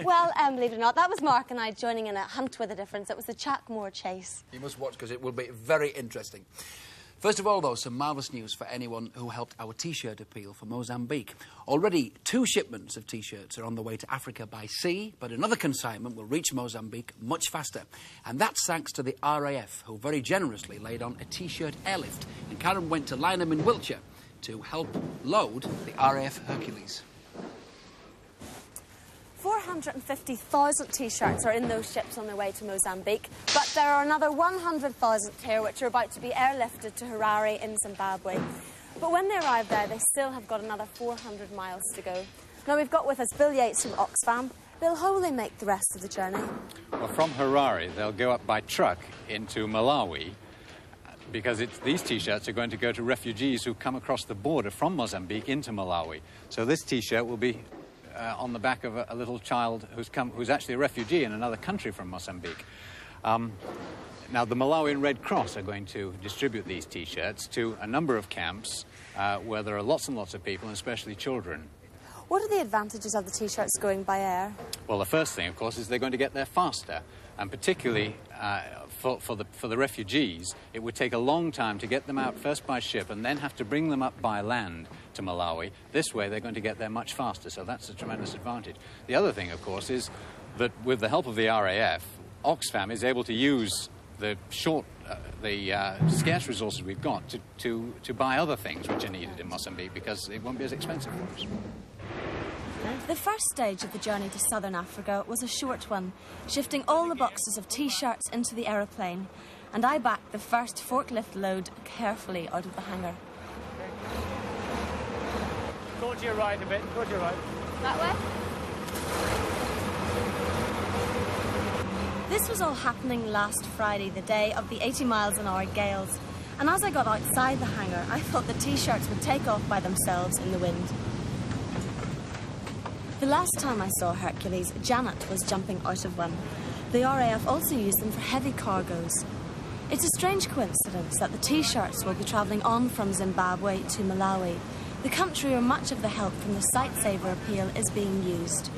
Well, believe it or not, that was Mark and I joining in a hunt with a difference. It was the Chalkmore chase. You must watch, because it will be very interesting. First of all, though, some marvellous news for anyone who helped our T-shirt appeal for Mozambique. Already 2 shipments of T-shirts are on the way to Africa by sea, but another consignment will reach Mozambique much faster. And that's thanks to the RAF, who very generously laid on a T-shirt airlift. And Karen went to Lynham in Wiltshire to help load the RAF Hercules. 450,000 T-shirts are in those ships on their way to Mozambique, but there are another 100,000 here which are about to be airlifted to Harare in Zimbabwe. But when they arrive there, they still have got another 400 miles to go. Now, we've got with us Bill Yates from Oxfam. Bill, how will they make the rest of the journey? Well, from Harare, they'll go up by truck into Malawi, because these T-shirts are going to go to refugees who come across the border from Mozambique into Malawi. So this T-shirt will be on the back of a little child who's actually a refugee in another country from Mozambique. Now, the Malawian Red Cross are going to distribute these T-shirts to a number of camps where there are lots and lots of people, and especially children. What are the advantages of the T-shirts going by air? Well, the first thing, of course, is they're going to get there faster, and particularly for the refugees, it would take a long time to get them out first by ship and then have to bring them up by land to Malawi. This way, they're going to get there much faster, so that's a tremendous advantage. The other thing, of course, is that with the help of the RAF, Oxfam is able to use the scarce resources we've got to buy other things which are needed in Mozambique, because it won't be as expensive for us. The first stage of the journey to southern Africa was a short one, shifting all the boxes of T-shirts into the aeroplane, and I backed the first forklift load carefully out of the hangar. Go to your right a bit, go to your right. That way? This was all happening last Friday, the day of the 80 miles an hour gales, and as I got outside the hangar, I thought the T-shirts would take off by themselves in the wind. The last time I saw Hercules, Janet was jumping out of one. The RAF also used them for heavy cargoes. It's a strange coincidence that the T-shirts will be travelling on from Zimbabwe to Malawi, the country where much of the help from the Sight Saver appeal is being used.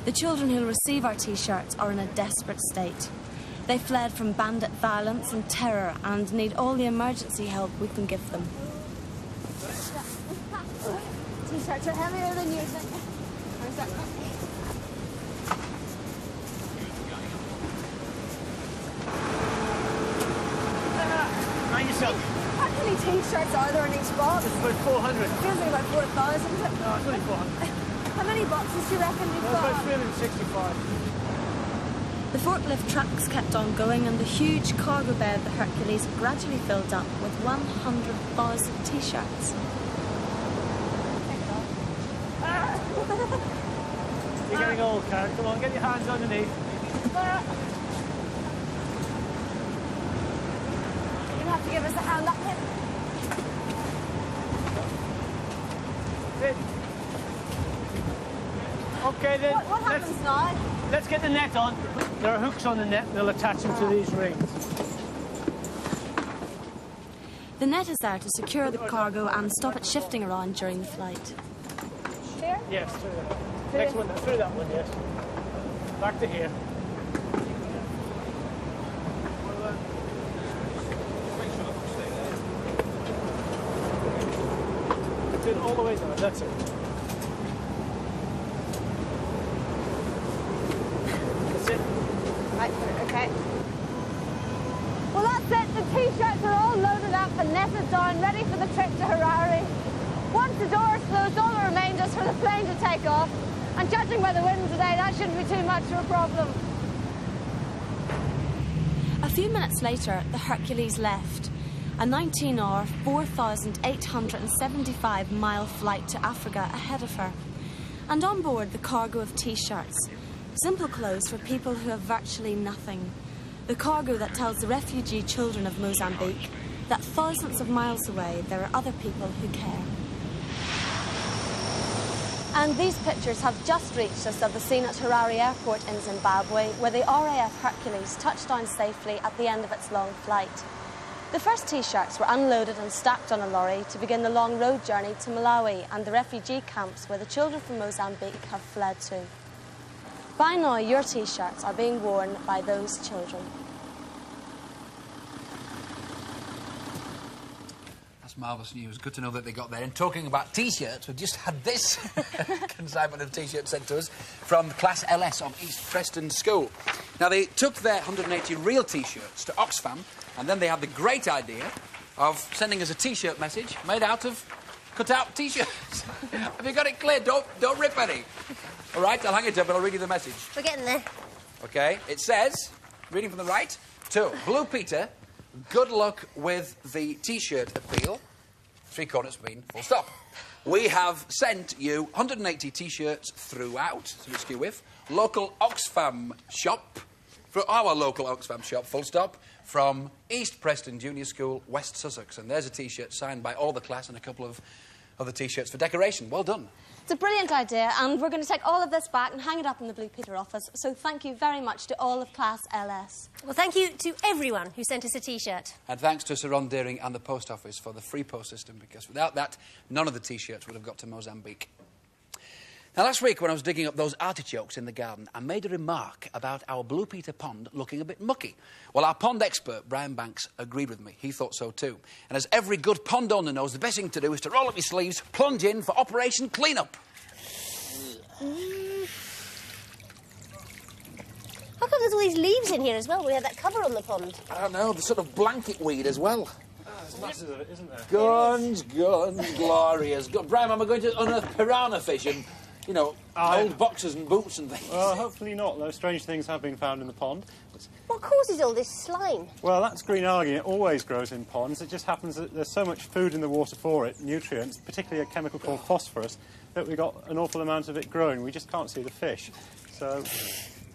The children who'll receive our T-shirts are in a desperate state. They fled from bandit violence and terror and need all the emergency help we can give them. T-shirts are heavier than you think. Where's that from? Mind yourself. How many T-shirts are there in each box? It's about 400. It feels like about 4,000, is it? No, it's only 400. How many boxes do you reckon you've got? About 365. The forklift trucks kept on going, and the huge cargo bay of the Hercules gradually filled up with 100,000 T-shirts. You're getting old, Karen. Come on, get your hands underneath. You'll have to give us a hand up here. Sit. Okay, then. What happens now? Let's get the net on. There are hooks on the net, and they'll attach them to these rings. The net is there to secure the cargo and stop it shifting around during the flight. Here? Yes, through that. Next one, through that one, yes. Back to here. Good, all the way down, that's it. That's it. Right, okay. Well, that's it. The T-shirts are all loaded up and netted down, ready for the trip to Harare. Once the doors closed, all that remained is for the plane to take off. And judging by the wind today, that shouldn't be too much of a problem. A few minutes later, the Hercules left. A 19-hour, 4,875-mile flight to Africa ahead of her. And on board, the cargo of T-shirts. Simple clothes for people who have virtually nothing. The cargo that tells the refugee children of Mozambique that thousands of miles away, there are other people who care. And these pictures have just reached us of the scene at Harare Airport in Zimbabwe, where the RAF Hercules touched down safely at the end of its long flight. The first T-shirts were unloaded and stacked on a lorry to begin the long road journey to Malawi and the refugee camps where the children from Mozambique have fled to. By now, your T-shirts are being worn by those children. That's marvellous news. Good to know that they got there. And talking about T-shirts, we've just had this consignment of T-shirts sent to us from class LS of East Preston School. Now, they took their 180 real T-shirts to Oxfam, and then they had the great idea of sending us a T-shirt message made out of cut-out T-shirts. Have you got it clear? Don't rip any. All right, I'll hang it up and I'll read you the message. We're getting there. OK, it says, reading from the right, to Blue Peter, good luck with the T-shirt appeal. 3 corners mean full stop. We have sent you 180 T-shirts throughout, with local Oxfam shop, for our local Oxfam shop, full stop, from East Preston Junior School, West Sussex. And there's a T-shirt signed by all the class and a couple of other T-shirts for decoration. Well done. It's a brilliant idea, and we're going to take all of this back and hang it up in the Blue Peter office. So thank you very much to all of Class LS. Well, thank you to everyone who sent us a T-shirt. And thanks to Sir Ron Deering and the post office for the free post system, because without that, none of the T-shirts would have got to Mozambique. Now, last week when I was digging up those artichokes in the garden, I made a remark about our Blue Peter pond looking a bit mucky. Well, our pond expert, Brian Banks, agreed with me. He thought so too. And as every good pond owner knows, the best thing to do is to roll up your sleeves, plunge in for Operation Clean-up. How come there's all these leaves in here as well? We had that cover on the pond. I don't know, the sort of blanket weed as well. There's masses of it, isn't there? Guns, glorious. Brian, am I going to unearth piranha fish and, you know, old boxers and boots and things? Well, hopefully not, though. Strange things have been found in the pond. What causes all this slime? Well, that's green algae. It always grows in ponds. It just happens that there's so much food in the water for it, nutrients, particularly a chemical called phosphorus, that we've got an awful amount of it growing. We just can't see the fish. So...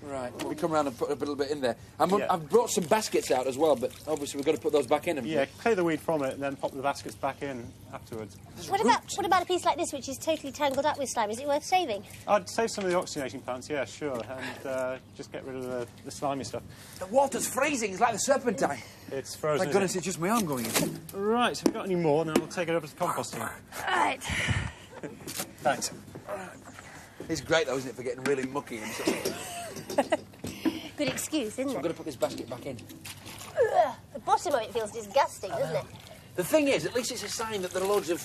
Right, we come around and put a little bit in there. I've brought some baskets out as well, but obviously we've got to put those back in. Yeah, clear the weed from it and then pop the baskets back in afterwards. What about a piece like this, which is totally tangled up with slime? Is it worth saving? I'd save some of the oxygenating plants, yeah, sure, and just get rid of the slimy stuff. The water's freezing, it's like the serpentine. It's frozen. Thank goodness it's just my arm going in. Right, so if we've got any more, then we'll take it over to composting. Right. Thanks. It's great, though, isn't it, for getting really mucky and stuff. Good excuse, isn't So it? I've got to put this basket back in. The bottom of it feels disgusting, doesn't it? The thing is, at least it's a sign that there are loads of...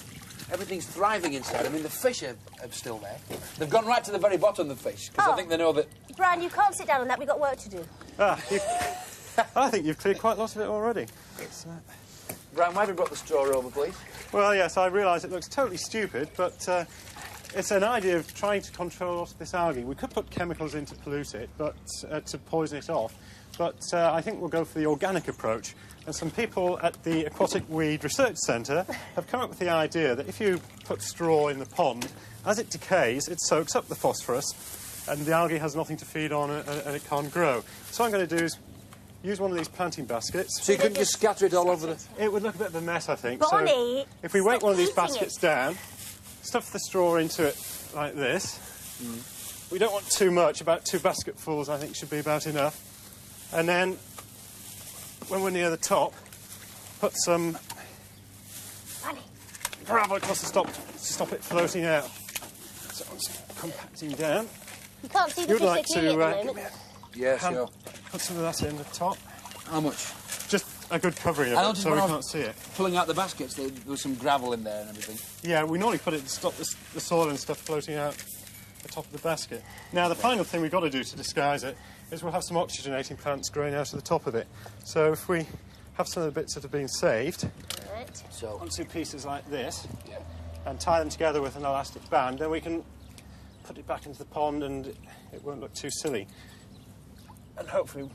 everything's thriving inside. I mean, the fish are still there. They've gone right to the very bottom, the fish, because I think they know that... Brian, you can't sit down on that. We've got work to do. I think you've cleared quite a lot of it already. Brian, why have you brought the straw over, please? Well, yes, I realise it looks totally stupid, but it's an idea of trying to control a lot of this algae. We could put chemicals in to pollute it, but to poison it off, but I think we'll go for the organic approach. And some people at the Aquatic Weed Research Centre have come up with the idea that if you put straw in the pond, as it decays, it soaks up the phosphorus, and the algae has nothing to feed on and it can't grow. So what I'm going to do is use one of these planting baskets. So you couldn't just scatter it all over the... It would look a bit of a mess, I think. Bonnie, so if we weight one of these stop baskets eating it. down, stuff the straw into it like this. We don't want too much. About 2 basketfuls, I think, should be about enough. And then, when we're near the top, put some gravel across the top to stop it floating out. So it's compacting down. You can't see the fish like clearly to, at the moment. Yeah, sure. Put some of that in the top. How much? Just a good covering I of it, noticed so when we I was can't see it. pulling out the baskets, there was some gravel in there and everything. Yeah, we normally put it to stop the soil and stuff floating out the top of the basket. Now, the final thing we've got to do to disguise it is we'll have some oxygenating plants growing out of the top of it. So if we have some of the bits that have been saved, Right. So, on 2 pieces like this, yeah. and tie them together with an elastic band, then we can put it back into the pond and it won't look too silly. And hopefully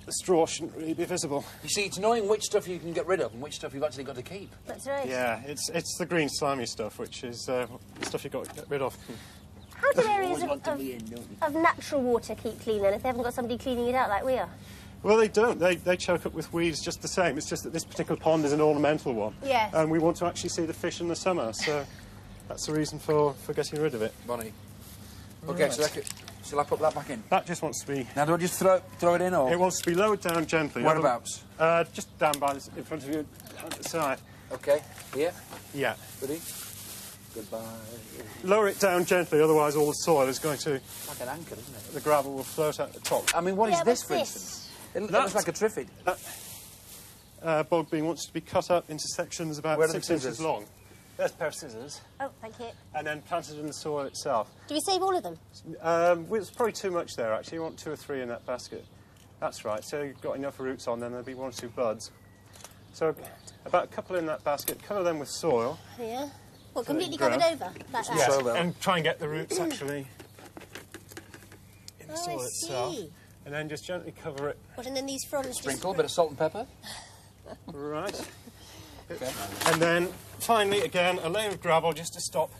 the straw shouldn't really be visible. You see, it's knowing which stuff you can get rid of and which stuff you've actually got to keep. That's right. Yeah, it's the green slimy stuff, which is the stuff you've got to get rid of. How do areas Always want to be in, don't you? of natural water keep clean then if they haven't got somebody cleaning it out like we are? Well, they don't. They choke up with weeds just the same. It's just that this particular pond is an ornamental one. Yes. And we want to actually see the fish in the summer, so that's the reason for getting rid of it. Bonnie. OK, so shall I put that back in? That just wants to be... Now, do I just throw it in, or...? It wants to be lowered down gently. Whereabouts? Just down by in front of you, down the side. OK, here? Yeah. Ready? Goodbye. Lower it down gently, otherwise all the soil is going to... Like an anchor, isn't it? The gravel will float out the top. I mean, what is this, what's for this? instance? It looks like a triffid. Bog bean wants to be cut up into sections about Where are the 6 inches scissors? long. There's a pair of scissors. Oh, thank you. And then planted in the soil itself. Do we save all of them? Well, it's probably too much there, actually. You want 2 or 3 in that basket. That's right. So you've got enough roots on, then there'll be 1 or 2 buds. So about a couple in that basket. Cover them with soil. Yeah. What, completely ground. covered over? Like that? Yes, well. and try and get the roots actually in the Oh, soil I itself. see. And then just gently cover it. What, and then these fronds Sprinkle, a bit of salt and pepper. Right. Okay. And then finally, again, a layer of gravel just to stop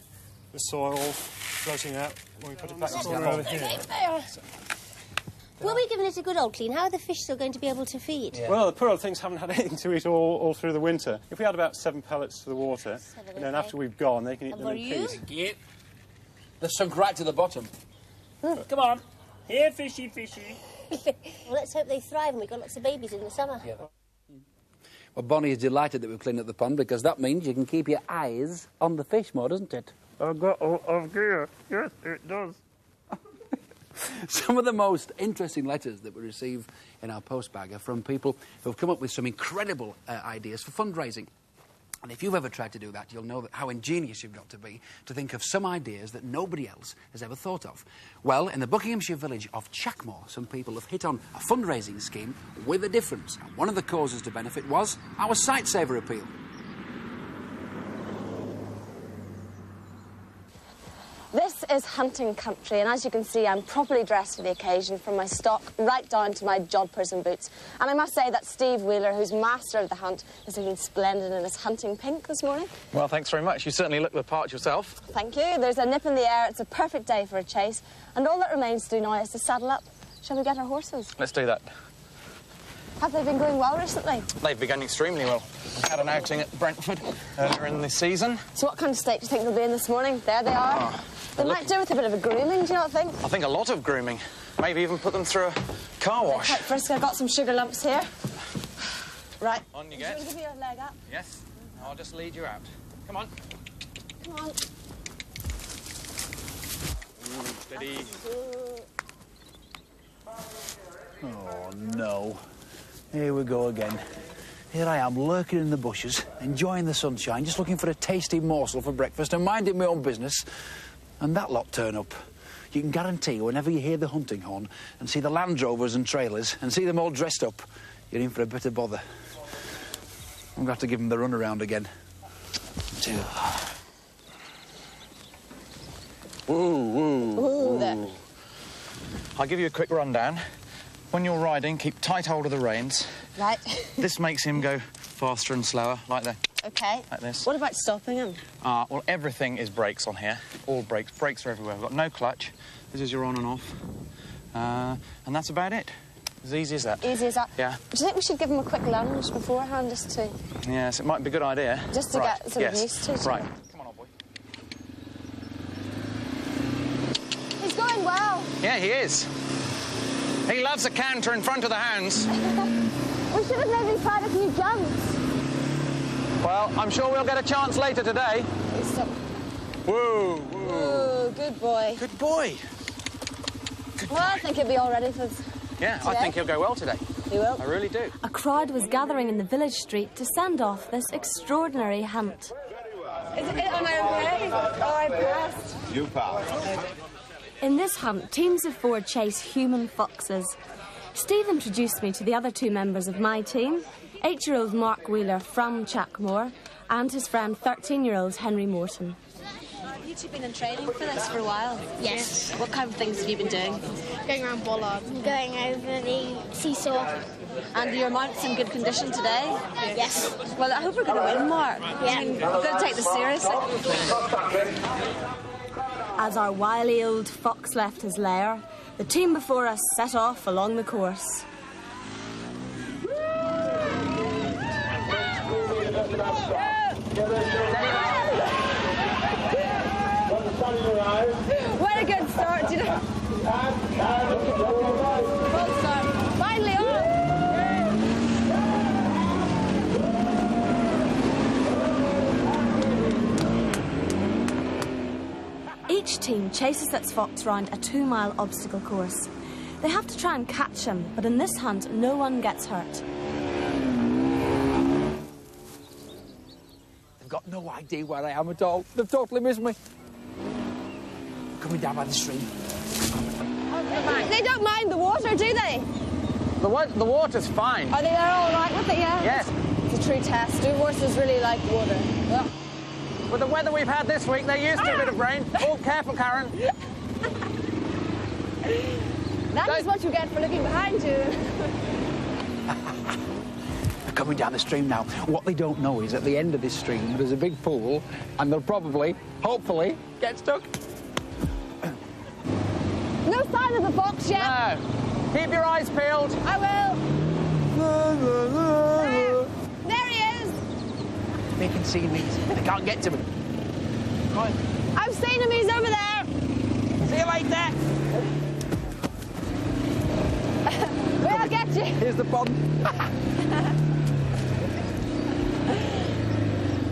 the soil floating out when we put it back into the hole here. Were we giving it a good old clean? How are the fish still going to be able to feed? Yeah. Well, the poor old things haven't had anything to eat all through the winter. If we had about 7 pellets to the water, 7, and then okay. after we've gone, they can eat And them were in you? peace. They're sunk right to the bottom. Come on. Here, fishy, fishy. Well, let's hope they thrive and we've got lots of babies in the summer. Yeah. Well, Bonnie is delighted that we've cleaned up the pond because that means you can keep your eyes on the fish more, doesn't it? I've got all of gear. Yes, it does. Some of the most interesting letters that we receive in our postbag are from people who have come up with some incredible ideas for fundraising. And if you've ever tried to do that, you'll know how ingenious you've got to be to think of some ideas that nobody else has ever thought of. Well, in the Buckinghamshire village of Chackmore, some people have hit on a fundraising scheme with a difference. And one of the causes to benefit was our Sightsaver appeal. This is hunting country, and as you can see, I'm properly dressed for the occasion, from my stock right down to my jodhpurs and boots. And I must say that Steve Wheeler, who's master of the hunt, is looking splendid in his hunting pink this morning. Well, thanks very much. You certainly look the part yourself. Thank you. There's a nip in the air. It's a perfect day for a chase. And all that remains to do now is to saddle up. Shall we get our horses? Let's do that. Have they been going well recently? They've begun extremely well. We had an outing at Brentford earlier in the season. So what kind of state do you think they'll be in this morning? There they are. They might do with a bit of a grooming, do you not think? I think a lot of grooming. Maybe even put them through a car wash. Quite frisk. I've got some sugar lumps here. Right. On you Do you want get. to give me a leg up? Yes. I'll just lead you out. Come on. Come on. Steady. Oh, no. Here we go again. Here I am, lurking in the bushes, enjoying the sunshine, just looking for a tasty morsel for breakfast and minding my own business. And that lot turn up. You can guarantee whenever you hear the hunting horn and see the Land Rovers and trailers and see them all dressed up, you're in for a bit of bother. I'm going to have to give them the runaround again. Ooh, there. I'll give you a quick rundown. When you're riding, keep tight hold of the reins. Right. This makes him go faster and slower, like that. OK. Like this. What about stopping him? Well, everything is brakes on here. All brakes. Brakes are everywhere. We've got no clutch. This is your on and off. And that's about it. As easy as that. Easy as that? Yeah. Do you think we should give him a quick lunge beforehand, just to Yes, it might be a good idea. Just to Right, get sort of yes. used to it? Right. Come on, old boy. He's going well. Yeah, he is. He loves a canter in front of the hounds. We should have maybe tried a few jumps. Well, I'm sure we'll get a chance later today. Stop. Whoa, whoa. Ooh, good boy. Good boy. Well, I think he'll be all ready for... Yeah, I Today? think he'll go well today. He will. I really do. A crowd was gathering in the village street to send off this extraordinary hunt. Am I okay? Oh, I passed. You passed. In this hunt, teams of 4 chase human foxes. Steve introduced me to the other 2 members of my team, 8-year-old Mark Wheeler from Chackmore and his friend 13-year-old Henry Morton. Have you 2 been in training for this for a while? Yes. What kind of things have you been doing? Going around bollards. Going over the seesaw. And are your mounts in good condition today? Yes. Well, I hope we're going to win, Mark. Yeah. We've got to take this seriously. As our wily old fox left his lair, the team before us set off along the course. What a good start, you know. False start. Finally on. Each team chases its fox round a 2-mile obstacle course. They have to try and catch him, but in this hunt, no one gets hurt. They've got no idea where I am at all. They've totally missed me. Coming down by the stream. They don't mind the water, do they? The water's fine. Are they all right with it, yeah? Yes. It's a true test. Do horses really like water? Yeah. With the weather we've had this week, they're used to a bit of rain. Oh, careful, Karen. That is what you get for looking behind you. They're coming down the stream now. What they don't know is at the end of this stream, there's a big pool, and they'll probably, hopefully, get stuck. No sign of the fox yet. No. Keep your eyes peeled. I will. There he is. They can see me. They can't get to me. Right. I've seen him. He's over there. See you later. We'll get you. Here's the pond.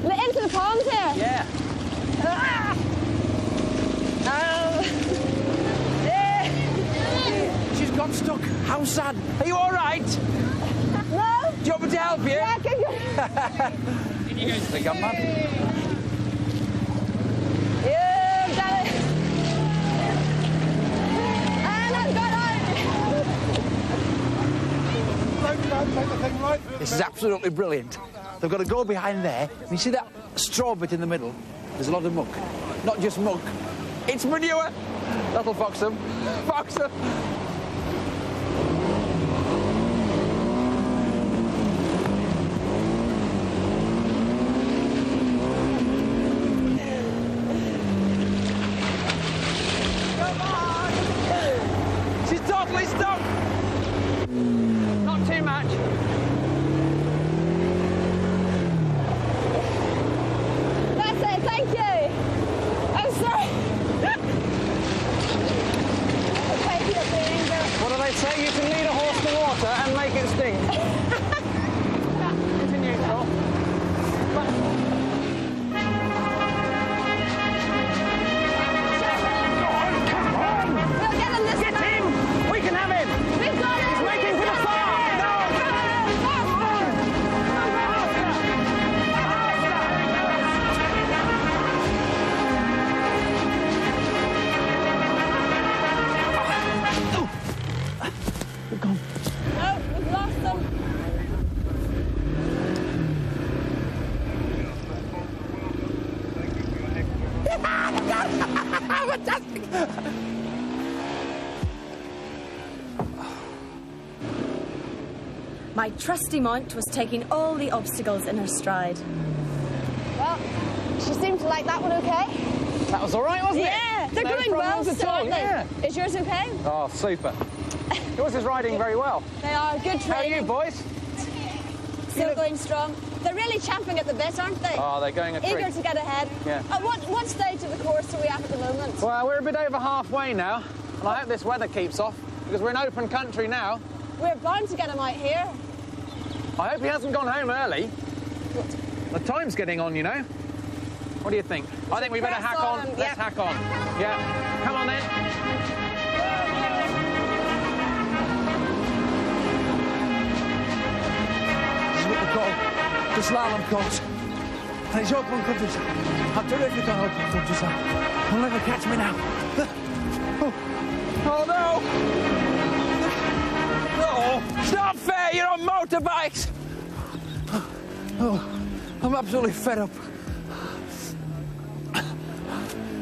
Into the pond here. Yeah. She's got stuck. How sad. Are you all right? No. Do you want me to help you? Yeah, can you? I think I'm mad. You've done it. And I've got out. This is absolutely brilliant. They've got to go behind there. You see that straw bit in the middle? There's a lot of muck. Not just muck. It's manure. That'll fox them. Fox them. Come on! She's totally stuck. Not too much. That's it. Thank you. I'm sorry. What do they say? You can lead a horse to water and make it stink. Into neutral. We'll get him this Get time. him! We can have him! We've got him. He's making for the far! No, we've lost them. Fantastic. My trusty mount was taking all the obstacles in her stride. Well, she seemed to like that one okay. That was all right, wasn't it? Yeah, they're No going well problems at still, all, aren't they? yeah. Is yours okay? Oh, super. Yours is riding very well. They are good How are you, training. boys? Still going strong. They're really champing at the bit, aren't they? Oh, they're going a treat. Eager to get ahead. Yeah. What stage of the course are we at the moment? Well, we're a bit over halfway now, and I hope this weather keeps off, because we're in open country now. We're bound to get him out here. I hope he hasn't gone home early. The time's getting on, you know. What do you think? I think we better Press hack on on. him, Let's yeah. hack on. Yeah. Come on then. This is what they call the slalom course. And it's open countryside. I'm terrific on open countryside. They'll never catch me now. Oh no! Oh, it's not fair, you're on motorbikes! Oh, I'm absolutely fed up.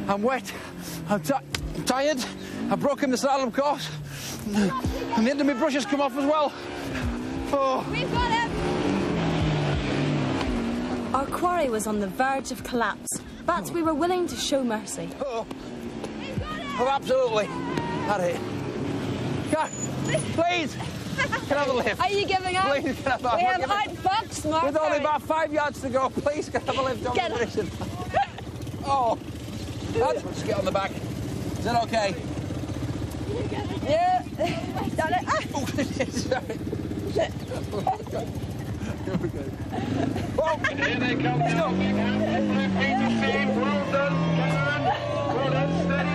I'm wet, I'm tired, I've broken the slalom course, and the end of my brush has come off as well. Oh. We've got him! Our quarry was on the verge of collapse, but we were willing to show mercy. Oh, absolutely. Had it. Please, can I have a lift? Are you giving up? Please, can I have a lift? We have outfoxed Mark. With only about 5 yards to go, please, can I have a lift on Get the it. position? Oh. Let's get on the back. Is that okay? Yeah. Done it. Ah. Oh, sorry. Here we go. Oh. Here they come now. Well done, Karen. Well done, steady.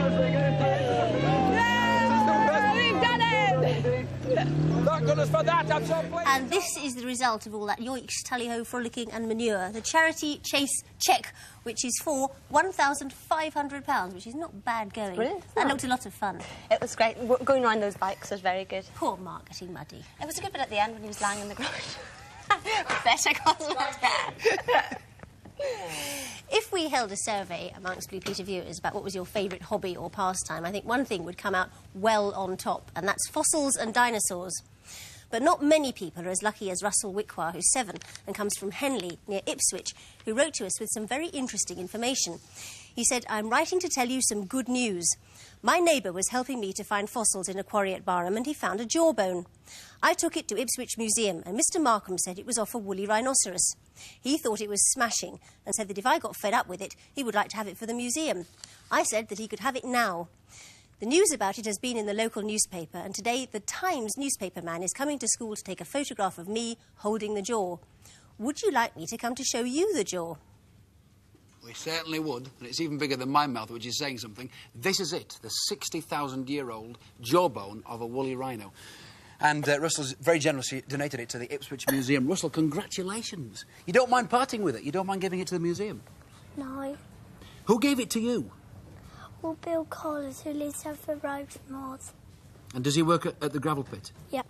$10 for that. I'm so pleased. And this is the result of all that yoicks, tally-ho, frolicking and manure. The charity chase cheque, which is for £1,500, which is not bad going. Brilliant. That looked a lot of fun. It was great. Going around those bikes was very good. Poor Mark getting muddy. It was a good bit at the end when he was lying in the ground. Better contact. If we held a survey amongst Blue Peter viewers about what was your favourite hobby or pastime, I think one thing would come out well on top, and that's fossils and dinosaurs. But not many people are as lucky as Russell Wickwar, who's 7 and comes from Henley, near Ipswich, who wrote to us with some very interesting information. He said, "I'm writing to tell you some good news. My neighbour was helping me to find fossils in a quarry at Barham, and he found a jawbone. I took it to Ipswich Museum, and Mr. Markham said it was off a woolly rhinoceros. He thought it was smashing, and said that if I got fed up with it, he would like to have it for the museum. I said that he could have it now. The news about it has been in the local newspaper, and today the Times newspaper man is coming to school to take a photograph of me holding the jaw. Would you like me to come to show you the jaw?" We certainly would, and it's even bigger than my mouth, which is saying something. This is it, the 60,000-year-old jawbone of a woolly rhino. And Russell's very generously donated it to the Ipswich Museum. Russell, congratulations. You don't mind parting with it? You don't mind giving it to the museum? No. Who gave it to you? Well, Bill Collins, who lives over the road from ours. And does he work at the gravel pit? Yep.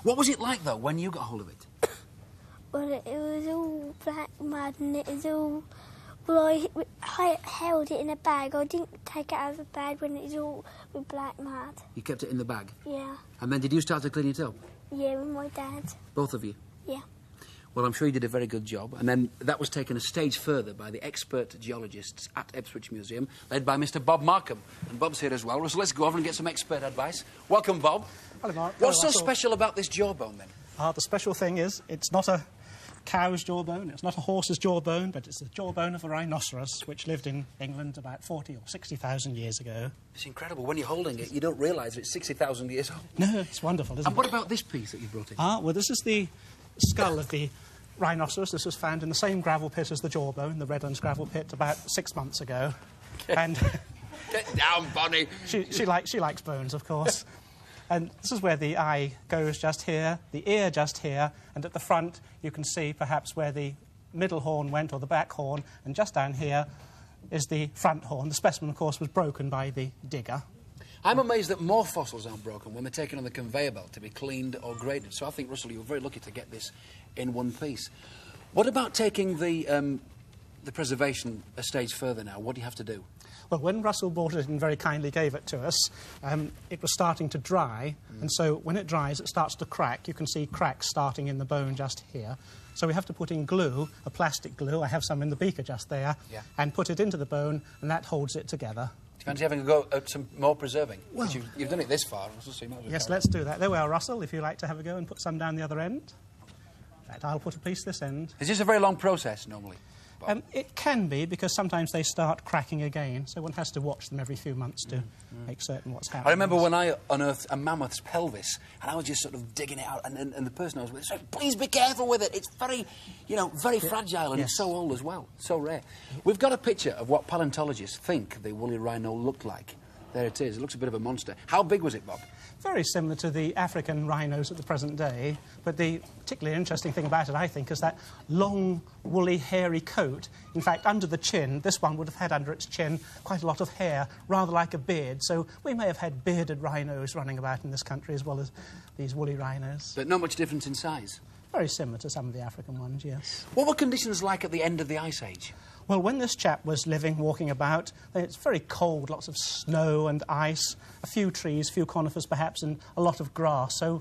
What was it like, though, when you got hold of it? Well, it was all black mud and it was all... Well, I held it in a bag. I didn't take it out of the bag when it was all with black mud. You kept it in the bag? Yeah. And then did you start to clean it up? Yeah, with my dad. Both of you? Yeah. Well, I'm sure you did a very good job. And then that was taken a stage further by the expert geologists at Ipswich Museum, led by Mr. Bob Markham. And Bob's here as well. So let's go over and get some expert advice. Welcome, Bob. Hello, Mark. What's Hello, so special about this jawbone, then? The special thing is it's not a cow's jawbone, it's not a horse's jawbone, but it's the jawbone of a rhinoceros, which lived in England about 40 or 60,000 years ago. It's incredible. When you're holding it, you don't realise it's 60,000 years old. No, it's wonderful, isn't it? And what about this piece that you brought in? Well, this is the skull of the rhinoceros. This was found in the same gravel pit as the jawbone, the Redlands gravel pit, about 6 months ago. And get down, Bonnie. She likes bones, of course. And this is where the eye goes, just here, the ear just here, and at the front you can see perhaps where the middle horn went, or the back horn, and just down here is the front horn. The specimen, of course, was broken by the digger. I'm amazed that more fossils aren't broken when they're taken on the conveyor belt to be cleaned or graded. So I think, Russell, you were very lucky to get this in one piece. What about taking the preservation a stage further now? What do you have to do? Well, when Russell bought it and very kindly gave it to us, it was starting to dry, and so when it dries, it starts to crack. You can see cracks starting in the bone just here. So we have to put in glue, a plastic glue, I have some in the beaker just there, and put it into the bone, and that holds it together. Do you fancy having a go at some more preserving? Well, you've done it this far, Russell, so you might as well. Yes, let's do that. There we are, Russell, if you like to have a go and put some down the other end. In fact, I'll put a piece this end. Is this a very long process, normally? It can be, because sometimes they start cracking again, so one has to watch them every few months to make certain what's happening. I remember when I unearthed a mammoth's pelvis, and I was just sort of digging it out, and the person I was with said, "Please be careful with it. It's very, very fragile, and it's so old as well, so rare." We've got a picture of what paleontologists think the woolly rhino looked like. There it is. It looks a bit of a monster. How big was it, Bob? Very similar to the African rhinos at the present day, but the particularly interesting thing about it, I think, is that long, woolly, hairy coat. In fact, under the chin, this one would have had under its chin quite a lot of hair, rather like a beard. So we may have had bearded rhinos running about in this country as well as these woolly rhinos. But not much difference in size? Very similar to some of the African ones, yes. What were conditions like at the end of the Ice Age? Well, when this chap was living, walking about, it's very cold, lots of snow and ice, a few trees, a few conifers perhaps, and a lot of grass, so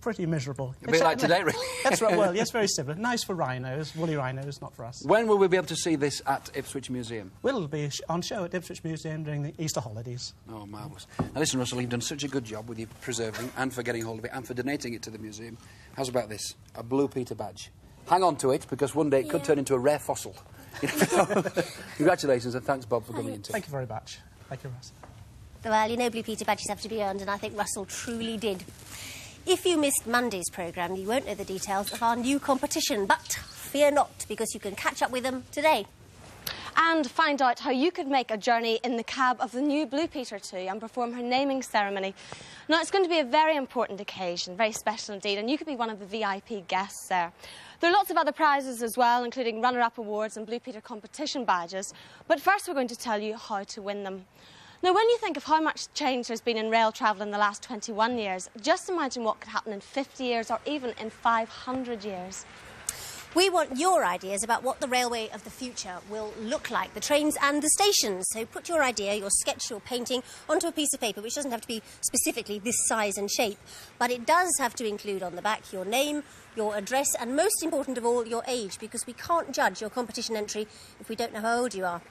pretty miserable. A bit like today, really. That's right, well, yes, very similar. Nice for rhinos, woolly rhinos, not for us. When will we be able to see this at Ipswich Museum? Well, it'll be on show at Ipswich Museum during the Easter holidays. Oh, marvellous. Now, listen, Russell, you've done such a good job with your preserving and for getting hold of it and for donating it to the museum. How's about this? A Blue Peter badge. Hang on to it, because one day it could turn into a rare fossil. Congratulations, and thanks, Bob, for coming in too. Thank you very much. Thank you, Russell. Well, Blue Peter badges have to be earned, and I think Russell truly did. If you missed Monday's programme, you won't know the details of our new competition, but fear not, because you can catch up with them today. and find out how you could make a journey in the cab of the new Blue Peter-2 and perform her naming ceremony. Now, it's going to be a very important occasion, very special indeed, and you could be one of the VIP guests there. There are lots of other prizes as well, including runner-up awards and Blue Peter competition badges. But first, we're going to tell you how to win them. Now, when you think of how much change there's been in rail travel in the last 21 years, just imagine what could happen in 50 years or even in 500 years. We want your ideas about what the railway of the future will look like, the trains and the stations. So put your idea, your sketch, your painting, onto a piece of paper, which doesn't have to be specifically this size and shape, but it does have to include on the back your name, your address, and most important of all, your age, because we can't judge your competition entry if we don't know how old you are.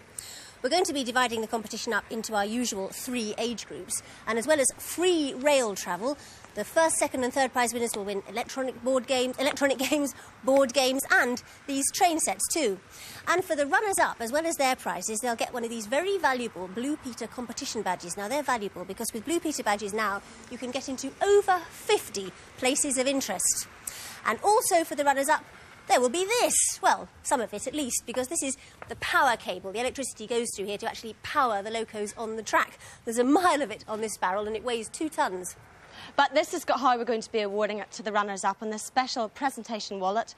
We're going to be dividing the competition up into our usual 3 age groups, and as well as free rail travel, the first, second and third prize winners will win electronic games, board games, and these train sets too. And for the runners-up, as well as their prizes, they'll get one of these very valuable Blue Peter competition badges. Now, they're valuable because with Blue Peter badges now, you can get into over 50 places of interest. And also for the runners-up, there will be this. Well, some of it at least, because this is the power cable. The electricity goes through here to actually power the locos on the track. There's a mile of it on this barrel and it weighs 2 tonnes. But this is how we're going to be awarding it to the runners-up in this special presentation wallet.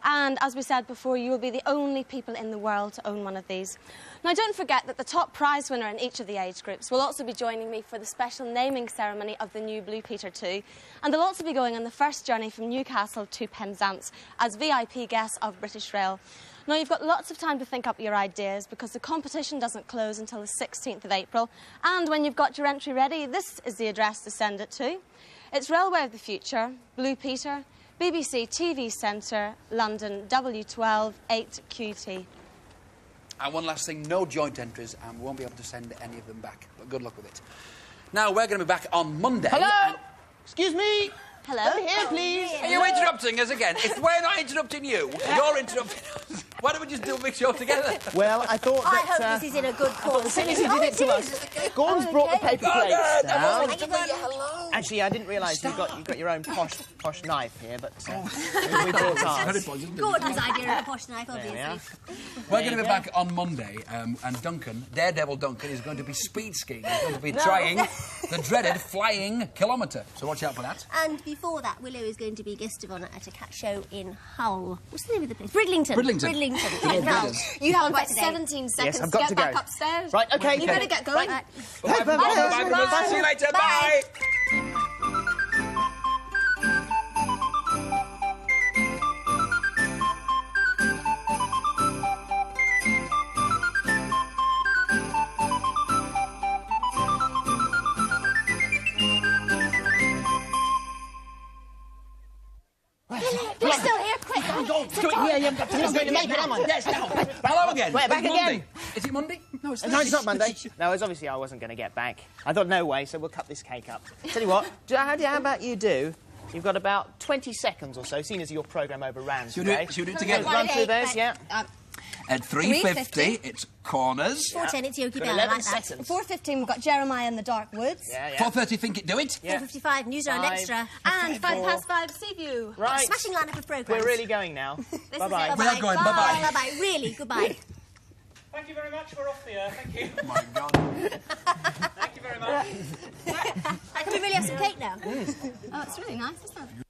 And as we said before, you will be the only people in the world to own one of these. Now, don't forget that the top prize winner in each of the age groups will also be joining me for the special naming ceremony of the new Blue Peter-2. And they'll also be going on the first journey from Newcastle to Penzance as VIP guests of British Rail. Now, you've got lots of time to think up your ideas because the competition doesn't close until the 16th of April. And when you've got your entry ready, this is the address to send it to. It's Railway of the Future, Blue Peter, BBC TV Centre, London, W12 8QT. And one last thing, no joint entries, and we won't be able to send any of them back. But good luck with it. Now, we're going to be back on Monday. Hello? Excuse me? Hello? Over here, please. Are you interrupting us again? If we're not interrupting you, you're interrupting us. Why don't we just do a big show together? Well, I thought that... I hope this is in a good cause. As soon as he did it to us, Gordon's brought the paper plates down. Hello. Actually, I didn't realise you've got your own posh knife here, but we brought ours. Gordon's idea of a posh knife, obviously. We're going to be back on Monday, and Duncan, Daredevil Duncan, is going to be speed skiing. He's going to be trying the dreaded flying kilometre. So watch out for that. And before that, Willow is going to be guest of honour at a cat show in Hull. What's the name of the place? Bridlington. Bridlington. Now, you have about 17 seconds Yes, I've got to get back upstairs. Right, OK. You better get going. Right. Bye. See you later. Bye. You're still here, quick. I'm going to make it, am I? Yes, now. Hello again. We're back It's Monday. again. Is it Monday? No, it's No, it's not Monday. No, it's obviously I wasn't going to get back. I thought, no way, so we'll cut this cake up. Tell you what, how about you do? You've got about 20 seconds or so, seeing as your programme overran today. Should we do it together? Run through those, yeah. At 3:50, it's corners. 4:10, it's Yogi Got Bell, 11 I like that. seconds. 4:15, we've got Jeremiah in the Dark Woods. Yeah. 4:30, think it, do it. Yeah. 4:55, Newsround 5. Extra. And 5:05, Seaview. Right. Smashing lineup of programmes. We're really going now. Bye-bye. We are going. Bye-bye. Bye-bye. Really, goodbye. Thank you very much. We're off the air. Thank you. Oh, my God. Thank you very much. Can we really have some cake now? Oh, it's really nice, isn't it?